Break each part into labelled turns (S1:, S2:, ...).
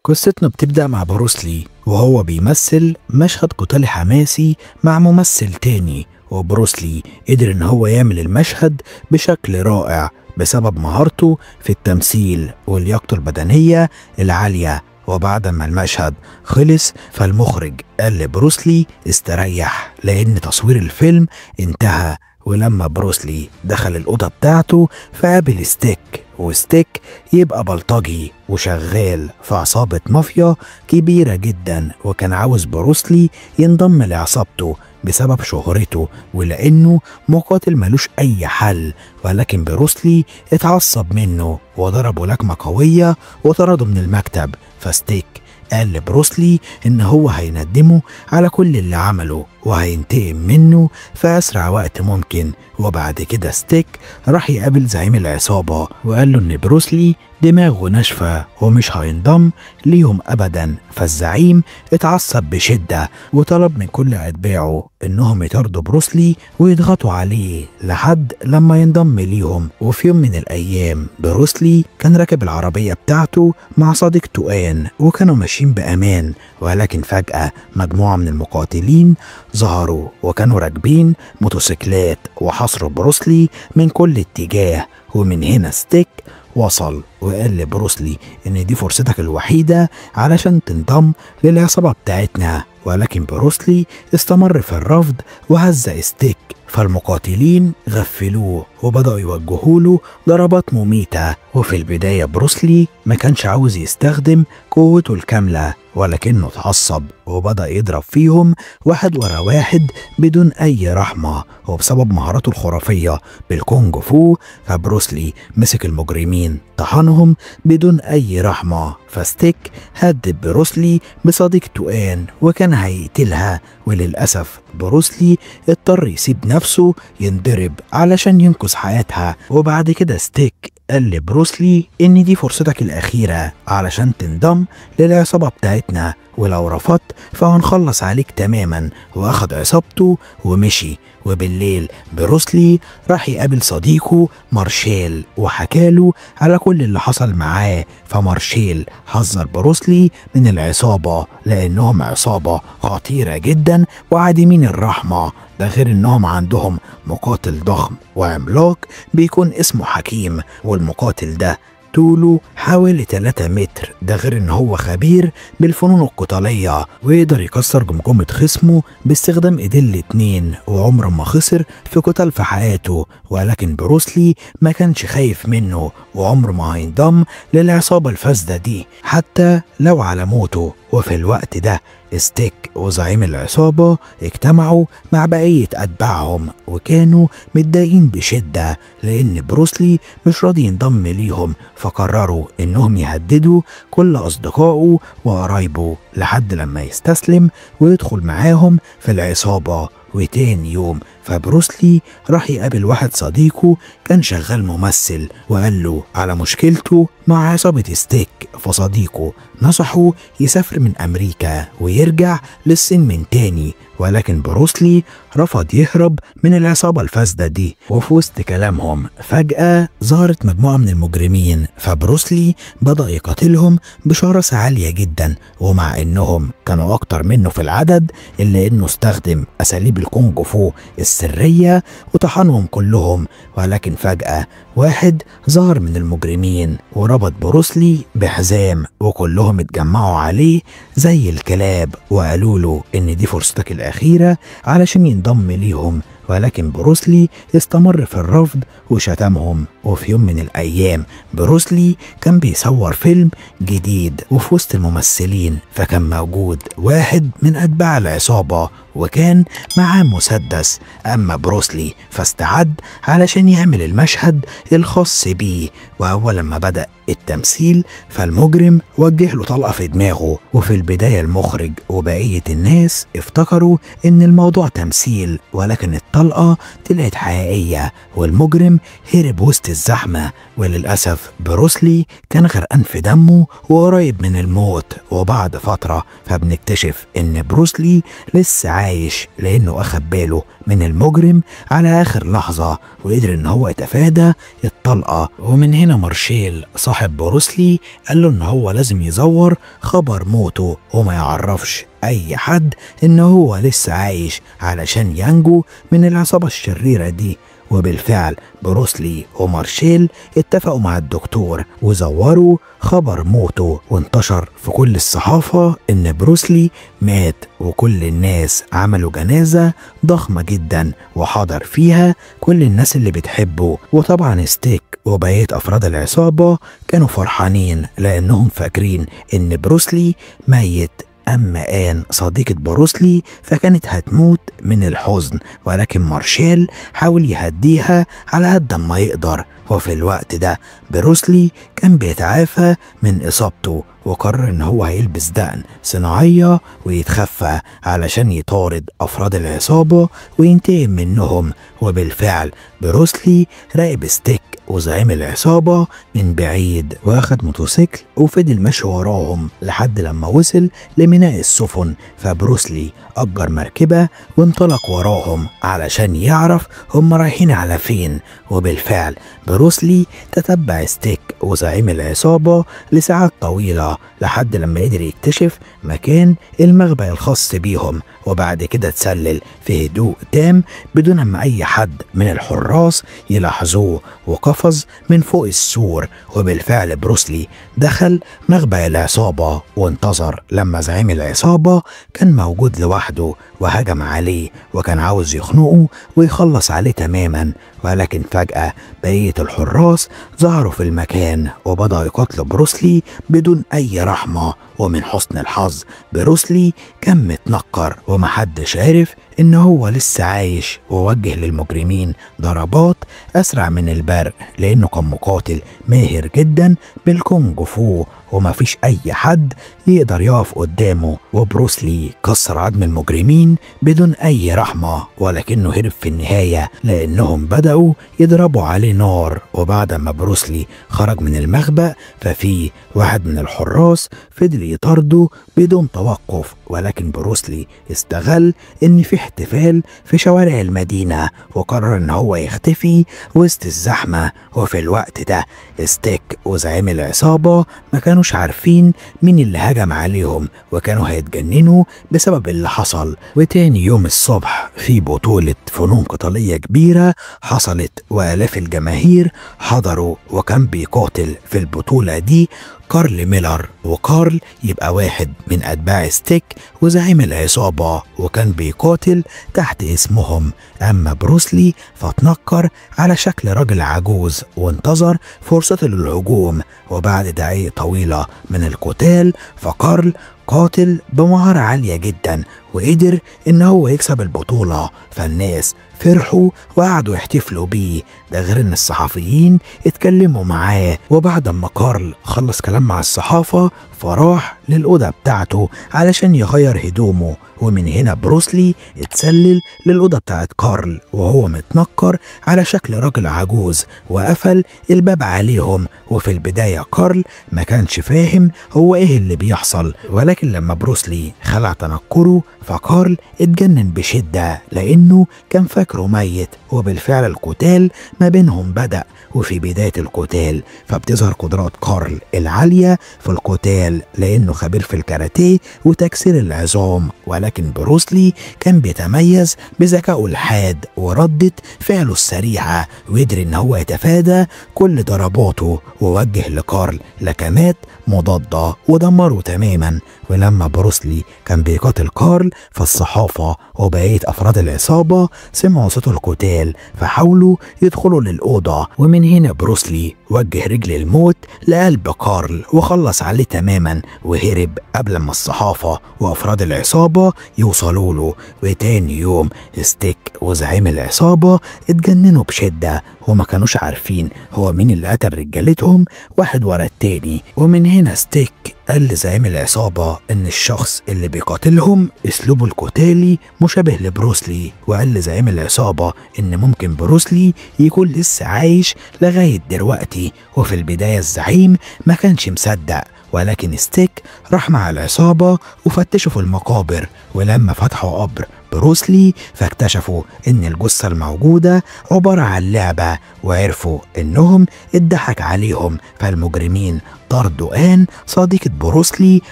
S1: قصتنا بتبدأ مع بروسلي وهو بيمثل مشهد قتالي حماسي مع ممثل تاني، وبروسلي قدر ان هو يعمل المشهد بشكل رائع بسبب مهارته في التمثيل ولياقته البدنية العالية. وبعد ما المشهد خلص فالمخرج قال لبروسلي استريح لأن تصوير الفيلم انتهى. ولما بروسلي دخل الأوضة بتاعته فقابل ستيك، وستيك يبقى بلطجي وشغال في عصابة مافيا كبيرة جدا، وكان عاوز بروسلي ينضم لعصابته بسبب شهرته ولأنه مقاتل ملوش أي حل. ولكن بروسلي اتعصب منه وضربه لكمة قوية وطرده من المكتب. فستيك قال لبروسلي ان هو هيندمه على كل اللي عمله وهينتقم منه في اسرع وقت ممكن. وبعد كده ستيك راح يقابل زعيم العصابة وقال له ان بروسلي دماغه ناشفة ومش هينضم ليهم ابدا. فالزعيم اتعصب بشدة وطلب من كل اتباعه انهم يطاردوا بروسلي ويضغطوا عليه لحد لما ينضم ليهم. وفي يوم من الايام بروسلي كان راكب العربية بتاعته مع صديقته آن وكانوا ماشيين بامان، ولكن فجأة مجموعة من المقاتلين ظهروا وكانوا راكبين موتوسيكلات وحاصروا بروسلي من كل اتجاه. ومن هنا ستيك وصل وقال لبروسلي ان دي فرصتك الوحيدة علشان تنضم للعصابة بتاعتنا. ولكن بروسلي استمر في الرفض وهزأ ستيك، فالمقاتلين غفلوه وبدأوا يوجهوا له ضربات مميتة. وفي البداية بروسلي ما كانش عاوز يستخدم قوته الكاملة، ولكنه اتعصب وبدأ يضرب فيهم واحد ورا واحد بدون أي رحمة. وبسبب مهاراته الخرافية بالكونج فو فبروسلي مسك المجرمين طحنهم بدون أي رحمة. فستيك هدد بروسلي بصديقته آن وكان هيقتلها، وللأسف بروسلي اضطر يسيب نفسه ينضرب علشان ينقذ حياتها. وبعد كده ستيك قال لبروسلي ان دي فرصتك الاخيرة علشان تنضم للعصابة بتاعتنا، ولو رفضت فهنخلص عليك تماما. واخد عصابته ومشي. وبالليل بروسلي راح يقابل صديقه مارشيل وحكاله على كل اللي حصل معاه. فمارشيل حذر بروسلي من العصابة لانهم عصابة خطيرة جدا وعديمين الرحمة، ده غير انهم عندهم مقاتل ضخم وعملاق بيكون اسمه حكيم، والمقاتل ده طوله حوالي 3 متر، ده غير ان هو خبير بالفنون القتالية ويقدر يكسر جمجمة خصمه باستخدام ايديه الاتنين، وعمره ما خسر في قتال في حياته. ولكن بروسلي ما كانش خايف منه وعمره ما هينضم للعصابة الفاسدة دي حتى لو على موته. وفي الوقت ده ستيك وزعيم العصابة اجتمعوا مع بقية أتباعهم وكانوا متضايقين بشدة لأن بروسلي مش راضي ينضم ليهم، فقرروا إنهم يهددوا كل أصدقائه وقرايبه لحد لما يستسلم ويدخل معاهم في العصابة. وتاني يوم فبروسلي راح يقابل واحد صديقه كان شغال ممثل وقال له على مشكلته مع عصابة ستيك، فصديقه نصحه يسافر من أمريكا ويرجع للصين من تاني. ولكن بروسلي رفض يهرب من العصابة الفاسدة دي. وفي وسط كلامهم فجأة ظهرت مجموعة من المجرمين، فبروسلي بدأ يقاتلهم بشراسة عالية جدا، ومع انهم كانوا اكتر منه في العدد الا انه استخدم اساليب الكونج فو السرية وطحنهم كلهم. ولكن فجأة واحد ظهر من المجرمين وربط بروسلي بحزام، وكلهم اتجمعوا عليه زي الكلاب وقالوا له ان دي فرصتك الأخيرة علشان ينضم ليهم. ولكن بروسلي استمر في الرفض وشتمهم. وفي يوم من الأيام بروسلي كان بيصور فيلم جديد وفي وسط الممثلين فكان موجود واحد من أتباع العصابة وكان معاه مسدس. أما بروسلي فاستعد علشان يعمل المشهد الخاص بيه. وأول ما بدأ التمثيل فالمجرم وجه له طلقة في دماغه. وفي البداية المخرج وبقية الناس افتكروا إن الموضوع تمثيل، ولكن الطلقة طلعت حقيقية والمجرم هرب وسط الزحمة. وللأسف بروسلي كان غرقان في دمه وقريب من الموت. وبعد فترة فبنكتشف إن بروسلي لسه عايش لأنه أخد باله من المجرم على آخر لحظة وقدر إن هو يتفادى الطلقة. ومن هنا مارشيل صاحب بروسلي قال له إن هو لازم يزور خبر موته وما يعرفش أي حد إن هو لسه عايش علشان ينجو من العصابة الشريرة دي. وبالفعل بروسلي ومارشيل اتفقوا مع الدكتور وزوروا خبر موته، وانتشر في كل الصحافة ان بروسلي مات. وكل الناس عملوا جنازة ضخمة جدا وحضر فيها كل الناس اللي بتحبه. وطبعا ستيك وبقية افراد العصابة كانوا فرحانين لانهم فاكرين ان بروسلي ميت. أما آن صديقة بروسلي فكانت هتموت من الحزن، ولكن مارشيل حاول يهديها على قد ما يقدر. وفي الوقت ده بروسلي كان بيتعافى من إصابته وقرر إن هو هيلبس دقن صناعية ويتخفى علشان يطارد أفراد العصابة وينتقم منهم. وبالفعل بروسلي راقب ستيك وزعيم العصابة من بعيد واخد موتوسيكل وفضل ماشي وراهم لحد لما وصل لميناء السفن. فبروسلي أجر مركبة وانطلق وراهم علشان يعرف هم رايحين على فين. وبالفعل بروسلي تتبع ستيك وزعيم العصابة لساعات طويلة لحد لما قدر يكتشف مكان المخبأ الخاص بيهم. وبعد كده تسلل في هدوء تام بدون ما أي حد من الحراس يلاحظوه وقفز من فوق السور. وبالفعل بروسلي دخل مخبأ العصابة وانتظر لما زعيم العصابة كان موجود لوحده وهجم عليه وكان عاوز يخنقه ويخلص عليه تماما. ولكن فجأة بقية الحراس ظهروا في المكان وبدأوا يقتلوا بروسلي بدون أي رحمة. ومن حسن الحظ بروسلي كان متنكر ومحدش عارف إن هو لسه عايش، ووجه للمجرمين ضربات أسرع من البرق لأنه كان مقاتل ماهر جدا بالكونج فو ومفيش أي حد يقدر يقف قدامه. وبروسلي كسر عظم المجرمين بدون أي رحمة، ولكنه هرب في النهاية لأنهم بدأوا يضربوا عليه نار. وبعد ما بروسلي خرج من المخبأ ففي واحد من الحراس فضل يطارده بدون توقف، ولكن بروسلي استغل إن في احتفال في شوارع المدينة وقرر إن هو يختفي وسط الزحمة. وفي الوقت ده ستيك وزعيم العصابة ما كانوش عارفين مين اللي هجم عليهم وكانوا هيتجننوا بسبب اللي حصل. وتاني يوم الصبح في بطولة فنون قتالية كبيرة حصلت وآلاف الجماهير حضروا، وكان بيقاتل في البطولة دي كارل ميلر. وكارل يبقى واحد من أتباع ستيك وزعيم العصابة وكان بيقاتل تحت اسمهم. أما بروسلي فتنكر على شكل راجل عجوز وانتظر فرصة للهجوم. وبعد دقايق طويلة من القتال فكارل قاتل بمهارة عالية جدا وقدر إن هو يكسب البطولة. فالناس فرحوا وقعدوا يحتفلوا بيه، ده غير إن الصحفيين اتكلموا معاه. وبعد ما كارل خلص كلام مع الصحافة فراح للأوضة بتاعته علشان يغير هدومه. ومن هنا بروسلي اتسلل للأوضة بتاعت كارل وهو متنكر على شكل راجل عجوز وقفل الباب عليهم. وفي البداية كارل ما كانش فاهم هو ايه اللي بيحصل، ولكن لما بروسلي خلع تنكره فكارل اتجنن بشدة لأنه كان فاكره ميت. وبالفعل القتال ما بينهم بدأ، وفي بداية القتال فبتظهر قدرات كارل العالية في القتال لأنه خبير في الكاراتيه وتكسير العظام، ولكن بروسلي كان بيتميز بذكائه الحاد وردة فعله السريعة وقدر إن هو يتفادى كل ضرباته ووجه لكارل لكمات مضادة ودمره تماما. ولما بروسلي كان بيقاتل كارل فالصحافة وبقية أفراد العصابة سمعوا صوت القتال فحاولوا يدخلوا للأوضة. ومن هنا بروسلي وجه رجل الموت لقلب كارل وخلص عليه تماما وهرب قبل ما الصحافة وأفراد العصابة يوصلوا له. وتاني يوم ستيك وزعيم العصابة اتجننوا بشدة وما كانوش عارفين هو مين اللي قتل رجالتهم واحد ورا التاني. ومن هنا ستيك قال لزعيم العصابة إن الشخص اللي بيقاتلهم أسلوبه القتالي مشابه لبروسلي، وقال لزعيم العصابة إن ممكن بروسلي يكون لسه عايش لغاية دلوقتي. وفي البداية الزعيم ما كانش مصدق، ولكن ستيك راح مع العصابة وفتشوا في المقابر، ولما فتحوا قبر بروسلي فاكتشفوا ان الجثة الموجودة عبارة عن لعبة، وعرفوا انهم اتضحك عليهم. فالمجرمين طردوا آن صديقة بروسلي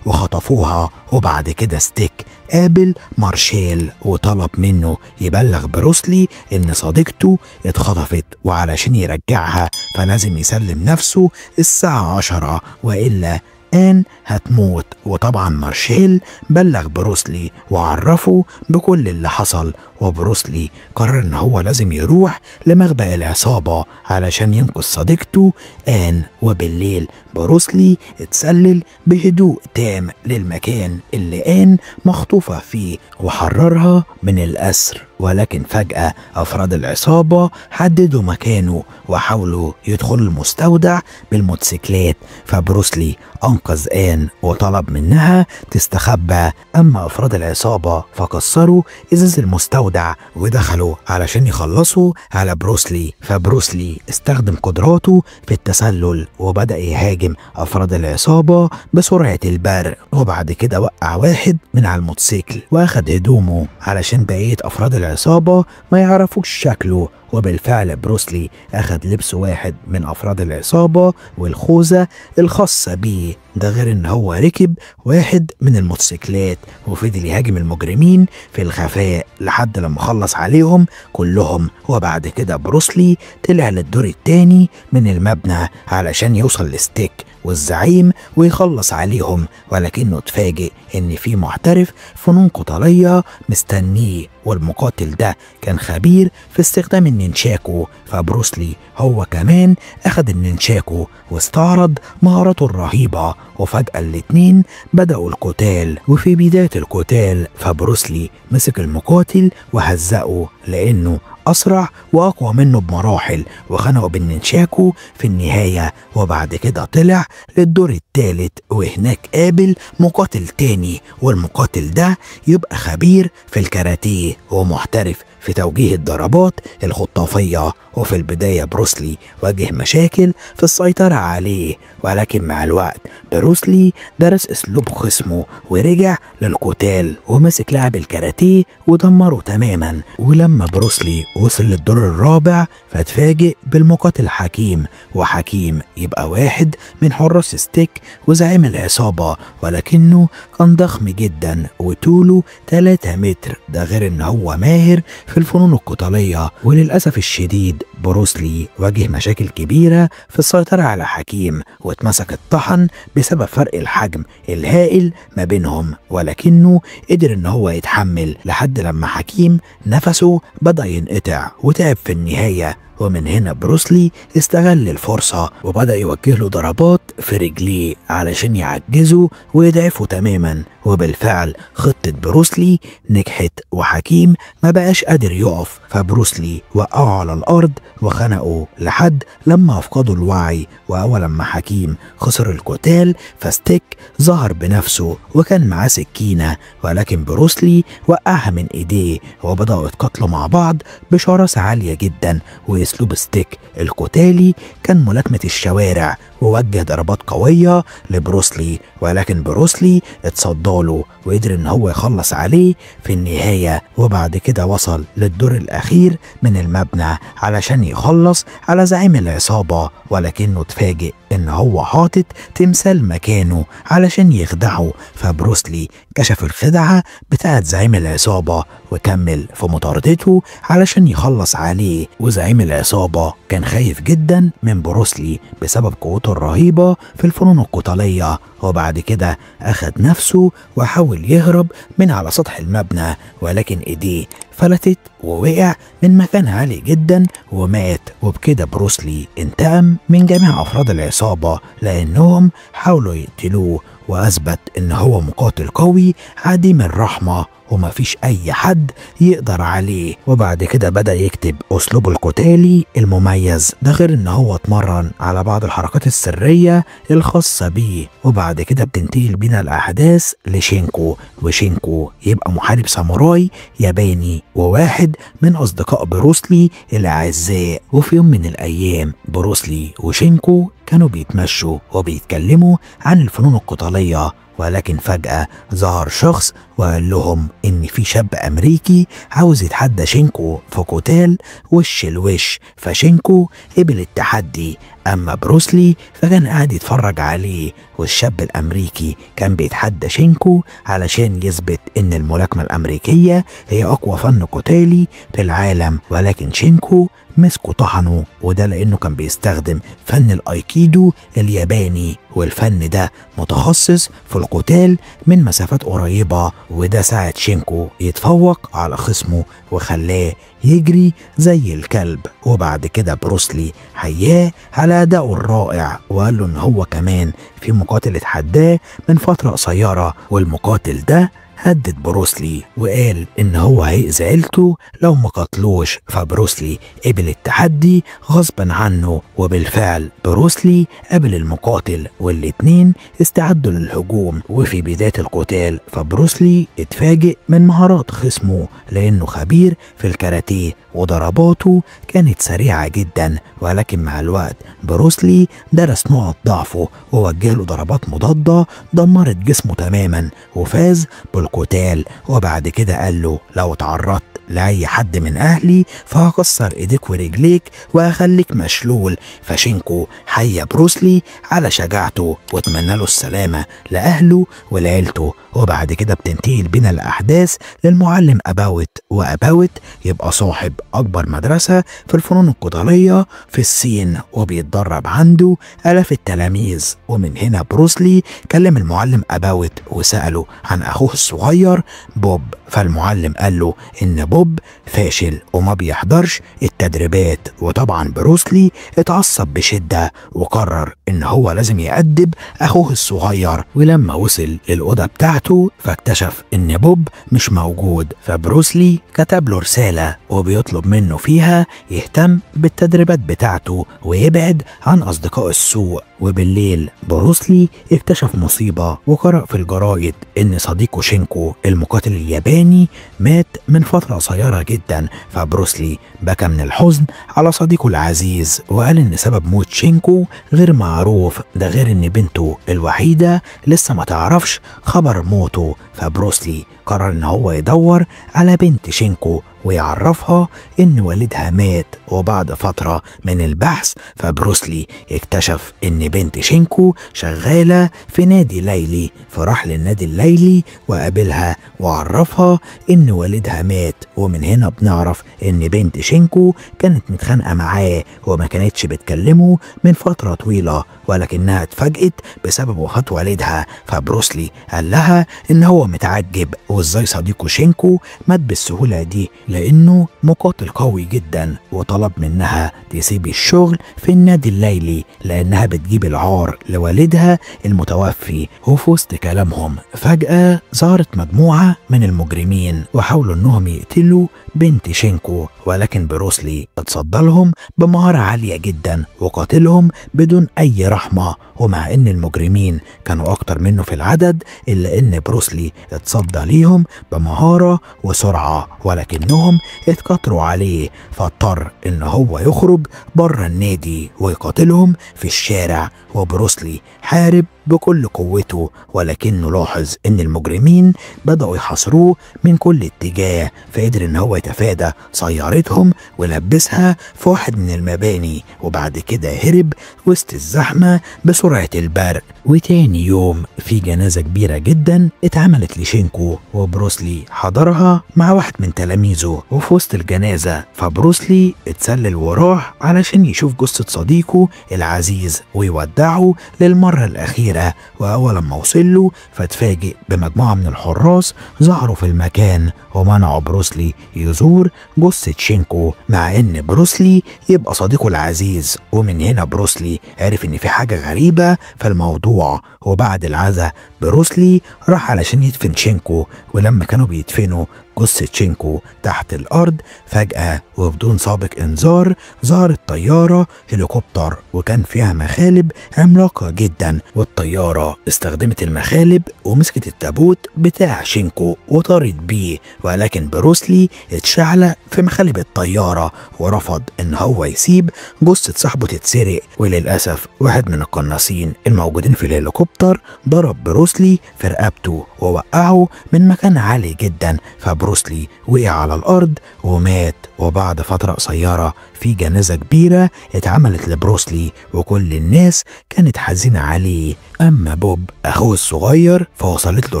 S1: وخطفوها. وبعد كده ستيك قابل مارشيل وطلب منه يبلغ بروسلي ان صديقته اتخطفت، وعلشان يرجعها فلازم يسلم نفسه الساعة 10 وإلا آن هتموت. وطبعا مارشيل بلغ بروسلي وعرفه بكل اللي حصل، وبروسلي قرر ان هو لازم يروح لمخبأ العصابة علشان ينقذ صديقته آن. وبالليل بروسلي اتسلل بهدوء تام للمكان اللي آن مخطوفة فيه وحررها من الأسر. ولكن فجأة أفراد العصابة حددوا مكانه وحاولوا يدخلوا المستودع بالموتوسيكلات، فبروسلي أنقذ آن وطلب منها تستخبى. أما أفراد العصابة فكسروا إزاز المستودع ودخلوا علشان يخلصوا على بروسلي، فبروسلي استخدم قدراته في التسلل وبدأ يهاجم أفراد العصابة بسرعة البرق. وبعد كده وقع واحد من على الموتوسيكل وأخد هدومه علشان بقية أفراد العصابة ما يعرفوش شكله. وبالفعل بروسلي أخد لبس واحد من أفراد العصابة والخوذة الخاصة بيه، ده غير إن هو ركب واحد من الموتوسيكلات وفضل يهاجم المجرمين في الخفاء لحد لما خلص عليهم كلهم. وبعد كده بروسلي طلع للدور التاني من المبنى علشان يوصل لستيك والزعيم ويخلص عليهم، ولكنه اتفاجئ ان في محترف فنون قتالية مستنيه، والمقاتل ده كان خبير في استخدام النينشاكو. فبروسلي هو كمان اخد النينشاكو واستعرض مهاراته الرهيبة، وفجأة الاتنين بدأوا القتال. وفي بداية القتال فبروسلي مسك المقاتل وهزقه لانه أسرع وأقوى منه بمراحل وخنقه بالنينشاكو في النهاية. وبعد كده طلع للدور التالت وهناك قابل مقاتل تاني، والمقاتل ده يبقى خبير في الكاراتيه ومحترف في توجيه الضربات الخطافية. وفي البداية بروسلي واجه مشاكل في السيطرة عليه، ولكن مع الوقت بروسلي درس اسلوب خصمه ورجع للقتال ومسك لاعب الكاراتيه ودمره تماما. ولما بروسلي وصل للدور الرابع فاتفاجئ بالمقاتل حكيم، وحكيم يبقى واحد من حراس ستيك وزعيم العصابة، ولكنه كان ضخم جدا وطوله 3 متر، ده غير ان هو ماهر في الفنون القتالية. وللأسف الشديد بروسلي واجه مشاكل كبيرة في السيطرة على حكيم واتمسك الطحن بسبب فرق الحجم الهائل ما بينهم، ولكنه قدر ان هو يتحمل لحد لما حكيم نفسه بدأ ينقطع وتعب في النهاية. ومن هنا بروسلي استغل الفرصة وبدأ يوجه له ضربات في رجليه علشان يعجزه ويضعفه تماما. وبالفعل خطة بروسلي نجحت وحكيم ما بقاش قادر يقف، فبروسلي وقعه على الأرض وخنقه لحد لما أفقدوا الوعي. وأول لما حكيم خسر القتال فستيك ظهر بنفسه وكان معاه سكينة، ولكن بروسلي وقعها من إيديه وبدأوا يتقاتلوا مع بعض بشراسة عالية جدا. وأسلوب ستيك القتالي كان ملاكمة الشوارع، ووجه ضربات قوية لبروسلي، ولكن بروسلي اتصداله وقدر ان هو يخلص عليه في النهاية. وبعد كده وصل للدور الاخير من المبنى علشان يخلص على زعيم العصابة، ولكنه اتفاجئ ان هو حاطط تمثال مكانه علشان يخدعه. فبروسلي كشف الخدعة بتاعت زعيم العصابة وكمل في مطاردته علشان يخلص عليه. وزعيم العصابة كان خايف جدا من بروسلي بسبب قوته الرهيبة في الفنون القتالية، وبعد كده أخد نفسه وحاول يهرب من على سطح المبنى، ولكن إيديه فلتت ووقع من مكان عالي جدا ومات. وبكده بروسلي انتقم من جميع أفراد العصابة لأنهم حاولوا يقتلوه، وأثبت إن هو مقاتل قوي عديم الرحمة ومفيش أي حد يقدر عليه. وبعد كده بدأ يكتب أسلوبه القتالي المميز ده، غير إن هو اتمرن على بعض الحركات السرية الخاصة بيه. وبعد كده بتنتقل بينا الأحداث لشينكو، وشينكو يبقى محارب ساموراي ياباني وواحد من أصدقاء بروسلي الأعزاء. وفي يوم من الأيام بروسلي وشينكو كانوا بيتمشوا وبيتكلموا عن الفنون القتالية، ولكن فجأة ظهر شخص وقال لهم إن في شاب أمريكي عاوز يتحدى شينكو في قتال وش لوش. فشينكو قبل التحدي، أما بروسلي فكان قاعد يتفرج عليه. والشاب الأمريكي كان بيتحدى شينكو علشان يثبت إن الملاكمة الأمريكية هي أقوى فن قتالي في العالم، ولكن شينكو مسكه طحنه، وده لأنه كان بيستخدم فن الأيكيدو الياباني، والفن ده متخصص في القتال من مسافات قريبة. وده ساعد شينكو يتفوق على خصمه وخلاه يجري زي الكلب. وبعد كده بروسلي حياه على أدائه الرائع وقال له إن هو كمان في مقاتل اتحداه من فترة قصيرة، والمقاتل ده هدد بروسلي وقال إن هو هيأذي عيلته لو ما قتلوش. فبروسلي قبل التحدي غصبا عنه، وبالفعل بروسلي قابل المقاتل والاتنين استعدوا للهجوم. وفي بداية القتال فبروسلي اتفاجئ من مهارات خصمه لأنه خبير في الكاراتيه وضرباته كانت سريعة جدا، ولكن مع الوقت بروسلي درس نقط ضعفه ووجه له ضربات مضادة دمرت جسمه تماما وفاز بالقتال. وبعد كده قال له لو تعرضت لأي حد من أهلي فهكسر إيديك ورجليك وهخليك مشلول. فشينكو حيا بروسلي على شجاعته واتمنى له السلامة لأهله ولعيلته. وبعد كده بتنتقل بينا الأحداث للمعلم أباوت، وأباوت يبقى صاحب أكبر مدرسة في الفنون القتالية في الصين وبيتدرب عنده آلاف التلاميذ. ومن هنا بروسلي كلم المعلم أباوت وسأله عن أخوه الصغير بوب. فالمعلم قال له إن بوب فاشل وما بيحضرش التدريبات. وطبعا بروسلي اتعصب بشدة وقرر إن هو لازم يأدب أخوه الصغير. ولما وصل للأوضة بتاعته فاكتشف إن بوب مش موجود، فبروسلي كتب له رسالة وبيطلب منه فيها يهتم بالتدريبات بتاعته ويبعد عن أصدقاء السوء. وبالليل بروسلي اكتشف مصيبة وقرأ في الجرايد إن صديقه شينكو المقاتل الياباني مات من فترة قصيرة جدا. فبروسلي بكى من الحزن على صديقه العزيز وقال إن سبب موت شينكو غير معروف، ده غير إن بنته الوحيدة لسه ما تعرفش خبر موته. فبروسلي قرر إن هو يدور على بنت شينكو ويعرفها إن والدها مات. وبعد فترة من البحث فبروسلي اكتشف إن بنت شينكو شغالة في نادي ليلي، فراح للنادي الليلي وقابلها وعرفها إن والدها مات. ومن هنا بنعرف إن بنت شينكو كانت متخانقة معاه وما كانتش بتكلمه من فترة طويلة، ولكنها اتفاجئت بسبب وفاة والدها. فبروسلي قال لها إن هو متعجب وإزاي صديقه شينكو مات بالسهولة دي لأنه مقاتل قوي جدا، وطلب منها تسيب الشغل في النادي الليلي لأنها بتجيب العار لوالدها المتوفي. وفي وسط كلامهم فجأة ظهرت مجموعة من المجرمين وحاولوا إنهم يقتلوا بنت شينكو، ولكن بروسلي اتصدى لهم بمهارة عالية جدا وقاتلهم بدون أي رحمة. ومع إن المجرمين كانوا أكتر منه في العدد إلا إن بروسلي اتصدى ليهم بمهارة وسرعة، ولكنهم اتكتروا عليه فاضطر إن هو يخرج بره النادي ويقاتلهم في الشارع. وبروسلي حارب بكل قوته، ولكنه لاحظ ان المجرمين بدأوا يحاصروه من كل اتجاه، فقدر ان هو يتفادى سيارتهم ولبسها في واحد من المباني، وبعد كده هرب وسط الزحمة بسرعة البرق. وتاني يوم في جنازة كبيرة جدا اتعملت لشينكو وبروسلي حضرها مع واحد من تلاميذه. وفي وسط الجنازة فبروسلي اتسلل وراه علشان يشوف جثة صديقه العزيز ويودعه للمرة الأخيرة. كبيرة، وأول لما وصله فاتفاجئ بمجموعة من الحراس ظهروا في المكان ومنعوا بروسلي يزور جثة شينكو، مع إن بروسلي يبقى صديقه العزيز. ومن هنا بروسلي عرف إن في حاجة غريبة في الموضوع. وبعد العزاء بروسلي راح علشان يدفن شينكو، ولما كانوا بيدفنوا جثة شينكو تحت الأرض فجأة وبدون سابق إنذار ظهرت طيارة هليكوبتر، وكان فيها مخالب عملاقة جدا، والطيارة استخدمت المخالب ومسكت التابوت بتاع شينكو وطارت بيه. ولكن بروسلي اتشعلق في مخالب الطيارة ورفض إن هو يسيب جثة صاحبه تتسرق. وللأسف واحد من القناصين الموجودين في الهليكوبتر ضرب بروسلي في رقبته ووقعه من مكان عالي جدا، فبروسلي وقع على الأرض ومات. وبعد فترة قصيرة في جنازة كبيرة اتعملت لبروسلي وكل الناس كانت حزينة عليه. أما بوب أخوه الصغير فوصلت له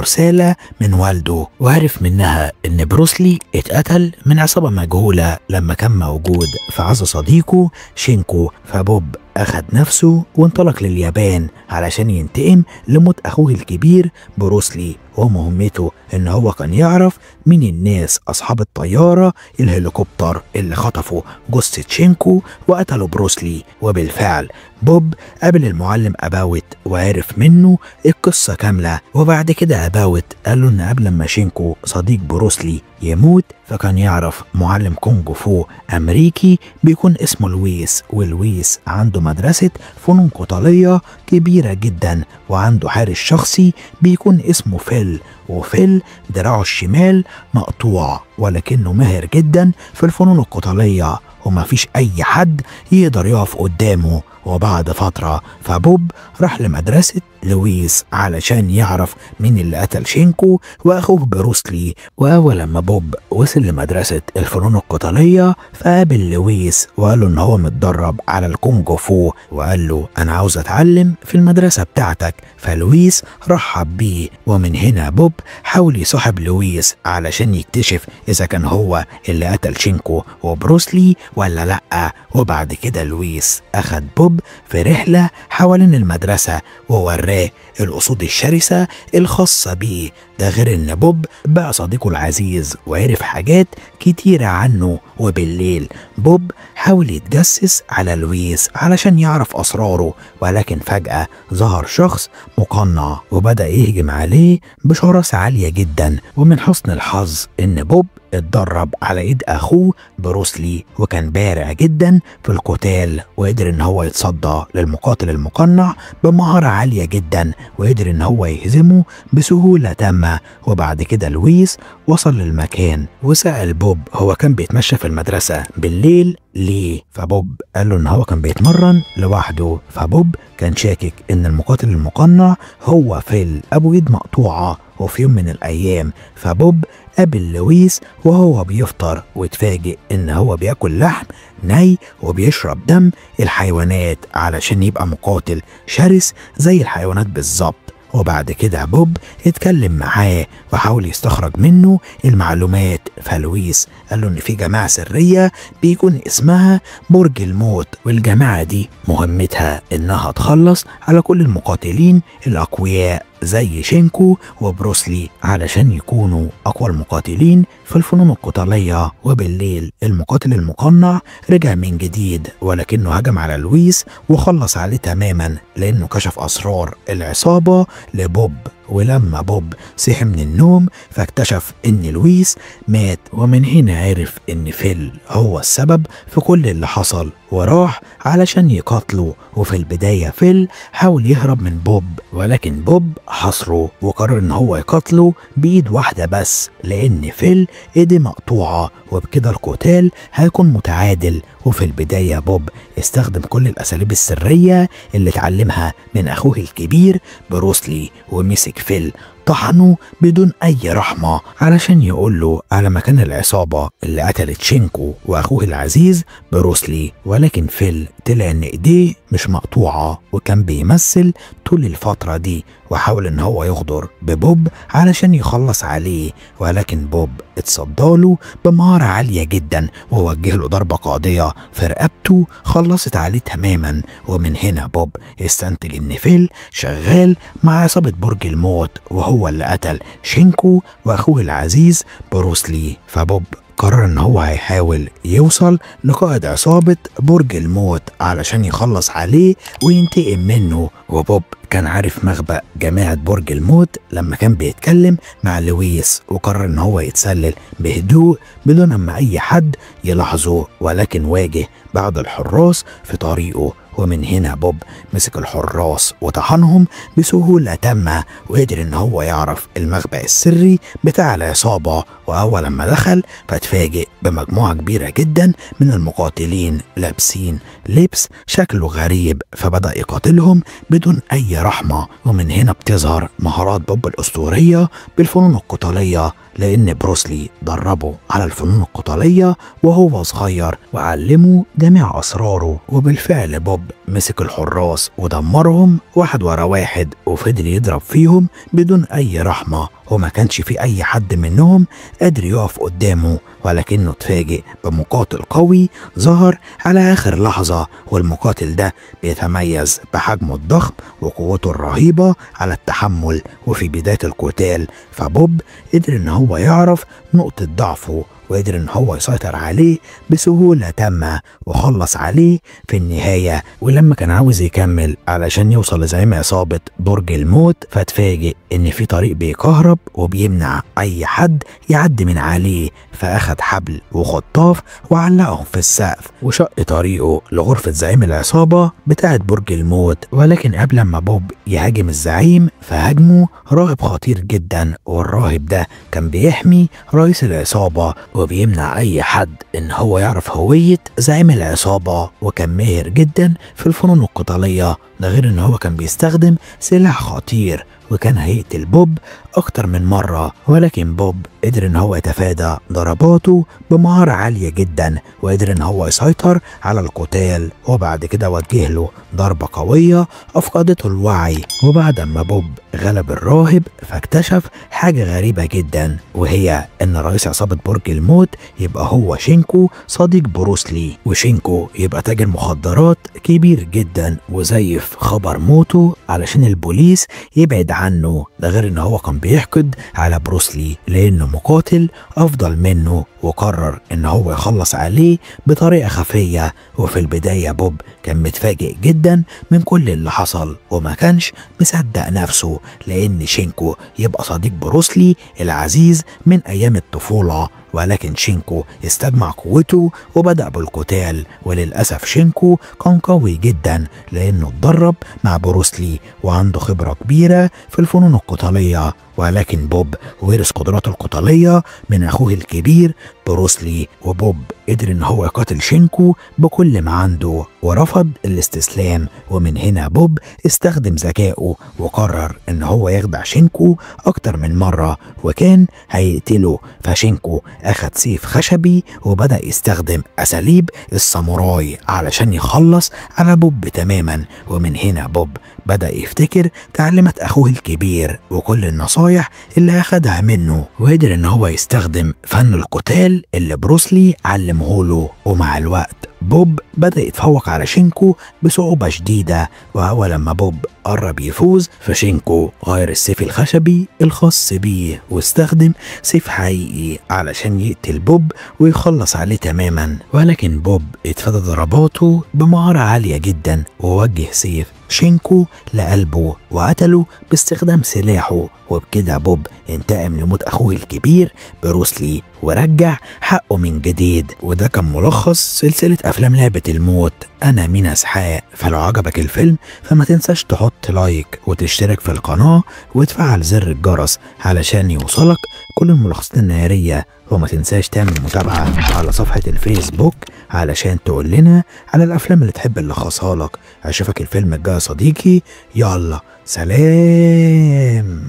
S1: رسالة من والده، وعرف منها إن بروسلي اتقتل من عصابة مجهولة لما كان موجود في عزا صديقه شينكو. فبوب أخد نفسه وانطلق لليابان علشان ينتقم لموت أخوه الكبير بروسلي. ومهمته إن هو كان يعرف مين الناس أصحاب الطيارة الهليكوبتر اللي خطفوا جثة شينكو وقتلوا بروسلي. وبالفعل بوب قابل المعلم أباوت وعرف منه القصة كاملة. وبعد كده أباوت قال له إن قبل ما شينكو صديق بروسلي يموت فكان يعرف معلم كونج فو أمريكي بيكون اسمه لويس، ولويس عنده مدرسة فنون قتالية كبيرة جدا، وعنده حارس شخصي بيكون اسمه فيل. وفيل دراعه الشمال مقطوع ولكنه ماهر جدا في الفنون القتالية وما فيش أي حد يقدر يقف قدامه. وبعد فترة فبوب راح لمدرسة لويس علشان يعرف مين اللي قتل شينكو وأخوه بروسلي. وأول لما بوب وصل لمدرسة الفنون القتالية فقابل لويس وقال له إن هو متدرب على الكونج فو، وقال له أنا عاوز أتعلم في المدرسة بتاعتك. فلويس رحب بيه، ومن هنا بوب حاول يصاحب لويس علشان يكتشف إذا كان هو اللي قتل شينكو وبروسلي ولا لأ. وبعد كده لويس أخد بوب في رحلة حوالين المدرسة ووراه الأسود الشرسة الخاصة بيه. ده غير إن بوب بقى صديقه العزيز وعرف حاجات كتيرة عنه. وبالليل بوب حاول يتجسس على لويس علشان يعرف أسراره، ولكن فجأة ظهر شخص مقنع وبدأ يهجم عليه بشراسة عالية جدا. ومن حسن الحظ إن بوب اتدرب على ايد اخوه بروسلي وكان بارع جدا في القتال، وقدر ان هو يتصدى للمقاتل المقنع بمهارة عالية جدا وقدر ان هو يهزمه بسهولة تامة. وبعد كده لويس وصل للمكان وسأل بوب هو كان بيتمشى في المدرسة بالليل ليه؟ فبوب قال له ان هو كان بيتمرن لوحده. فبوب كان شاكك ان المقاتل المقنع هو فيل ابو ايد مقطوعة. وفي يوم من الايام فبوب قابل لويس وهو بيفطر واتفاجئ ان هو بياكل لحم ني وبيشرب دم الحيوانات علشان يبقى مقاتل شرس زي الحيوانات بالظبط. وبعد كده بوب اتكلم معاه وحاول يستخرج منه المعلومات. فلويس قال له ان في جماعة سرية بيكون اسمها برج الموت، والجماعة دي مهمتها انها تخلص على كل المقاتلين الاقوياء زي شينكو وبروسلي علشان يكونوا اقوى المقاتلين في الفنون القتالية. وبالليل المقاتل المقنع رجع من جديد ولكنه هجم على لويس وخلص عليه تماما لانه كشف اسرار العصابة لبوب. ولما بوب صحي من النوم فاكتشف ان لويس مات، ومن هنا عرف ان فيل هو السبب في كل اللي حصل وراح علشان يقاتله. وفي البداية فيل حاول يهرب من بوب ولكن بوب حصره وقرر ان هو يقاتله بايد واحدة بس لان فيل ايديه مقطوعة، وبكده القتال هيكون متعادل. وفي البداية بوب استخدم كل الاساليب السرية اللي اتعلمها من اخوه الكبير بروسلي، ومسك فيل طحنه بدون أي رحمة علشان يقوله على مكان العصابة اللي قتلت شينكو وأخوه العزيز بروسلي. ولكن فيل طلع إن إيديه مش مقطوعة، وكان بيمثل طول الفترة دي، وحاول إن هو يغدر ببوب علشان يخلص عليه. ولكن بوب اتصداله بمهارة عالية جدا ووجه له ضربة قاضية في رقبته خلصت عليه تماما. ومن هنا بوب استنتج إن فيل شغال مع عصابة برج الموت، وهو اللي قتل شينكو وأخوه العزيز بروسلي. فبوب قرر ان هو هيحاول يوصل لقائد عصابة برج الموت علشان يخلص عليه وينتقم منه. وبوب كان عارف مخبأ جماعة برج الموت لما كان بيتكلم مع لويس، وقرر ان هو يتسلل بهدوء بدون ما اي حد يلاحظه. ولكن واجه بعض الحراس في طريقه، ومن هنا بوب مسك الحراس وطحنهم بسهولة تامة، وقدر ان هو يعرف المخبأ السري بتاع العصابة. واول لما دخل فاتفاجئ بمجموعة كبيرة جدا من المقاتلين لابسين لبس شكله غريب، فبدأ يقاتلهم بدون اي رحمة. ومن هنا بتظهر مهارات بوب الاسطورية بالفنون القتالية، لأن بروسلي دربه على الفنون القتالية وهو صغير وعلمه جميع أسراره. وبالفعل بوب مسك الحراس ودمرهم واحد ورا واحد، وفضل يضرب فيهم بدون أي رحمة، وما كانش في أي حد منهم قادر يقف قدامه. ولكنه اتفاجئ بمقاتل قوي ظهر على آخر لحظة، والمقاتل ده بيتميز بحجمه الضخم وقوته الرهيبة على التحمل وفي بداية القتال. فبوب قدر ان هو يعرف نقطة ضعفه، وقدر ان هو يسيطر عليه بسهولة تامة وخلص عليه في النهاية. ولما كان عاوز يكمل علشان يوصل لزعيم عصابة برج الموت، فاتفاجئ ان في طريق بيكهرب وبيمنع اي حد يعدي من عليه، فاخد حبل وخطاف وعلقهم في السقف وشق طريقه لغرفة زعيم العصابة بتاعة برج الموت. ولكن قبل ما بوب يهاجم الزعيم فهاجمه راهب خطير جدا، والراهب ده كان بيحمي رئيس العصابة وبيمنع اي حد ان هو يعرف هوية زعيم العصابة. وكان ماهر جدا في الفنون القتالية، ده غير ان هو كان بيستخدم سلاح خطير وكان هيقتل بوب اكتر من مرة. ولكن بوب قدر ان هو يتفادى ضرباته بمهارة عالية جدا، وقدر ان هو يسيطر على القتال. وبعد كده وجه له ضربة قوية افقدته الوعي. وبعد ما بوب غلب الراهب فاكتشف حاجة غريبة جدا، وهي ان رئيس عصابة برج الموت يبقى هو شينكو صديق بروسلي، وشينكو يبقى تاجر مخدرات كبير جدا وزيف خبر موته علشان البوليس يبعد عنه. ده غير ان هو كان بيحقد على بروسلي لانه مقاتل افضل منه، وقرر ان هو يخلص عليه بطريقة خفية. وفي البداية بوب كان متفاجئ جدا من كل اللي حصل، وما كانش مصدق نفسه لان شينكو يبقى صديق بروسلي العزيز من ايام الطفولة. ولكن شينكو استجمع قوته وبدأ بالقتال، وللأسف شينكو كان قوي جدا لأنه اتدرب مع بروسلي وعنده خبرة كبيرة في الفنون القتالية. ولكن بوب ورث قدراته القتالية من أخوه الكبير بروسلي، وبوب قدر إن هو يقاتل شينكو بكل ما عنده ورفض الاستسلام. ومن هنا بوب استخدم ذكائه وقرر إن هو يخدع شينكو أكتر من مرة وكان هيقتله. فشينكو أخد سيف خشبي وبدأ يستخدم أساليب الساموراي علشان يخلص على بوب تماما. ومن هنا بوب بدأ يفتكر تعليمات أخوه الكبير وكل النصايح اللي أخدها منه، وقدر إن هو يستخدم فن القتال اللي بروسلي علمهوله. ومع الوقت بوب بدأ يتفوق على شينكو بصعوبة شديدة. وأول لما بوب قرب يفوز فشينكو غير السيف الخشبي الخاص بيه واستخدم سيف حقيقي علشان يقتل بوب ويخلص عليه تماما. ولكن بوب اتفادى ضرباته بمهارة عالية جدا ووجه سيف شينكو لقلبه وقتله باستخدام سلاحه. وبكده بوب انتقم لموت اخوه الكبير بروسلي ورجع حقه من جديد. وده كان ملخص سلسلة افلام لعبة الموت. انا مينا اسحاق. فلو عجبك الفيلم فما تنساش تحط لايك وتشترك في القناة وتفعل زر الجرس علشان يوصلك كل الملخصات النهارية. وما تنساش تعمل متابعة على صفحة الفيسبوك علشان تقول لنا على الافلام اللي تحب نلخصها لك. اشوفك الفيلم الجاي يا صديقي. يلا سلام.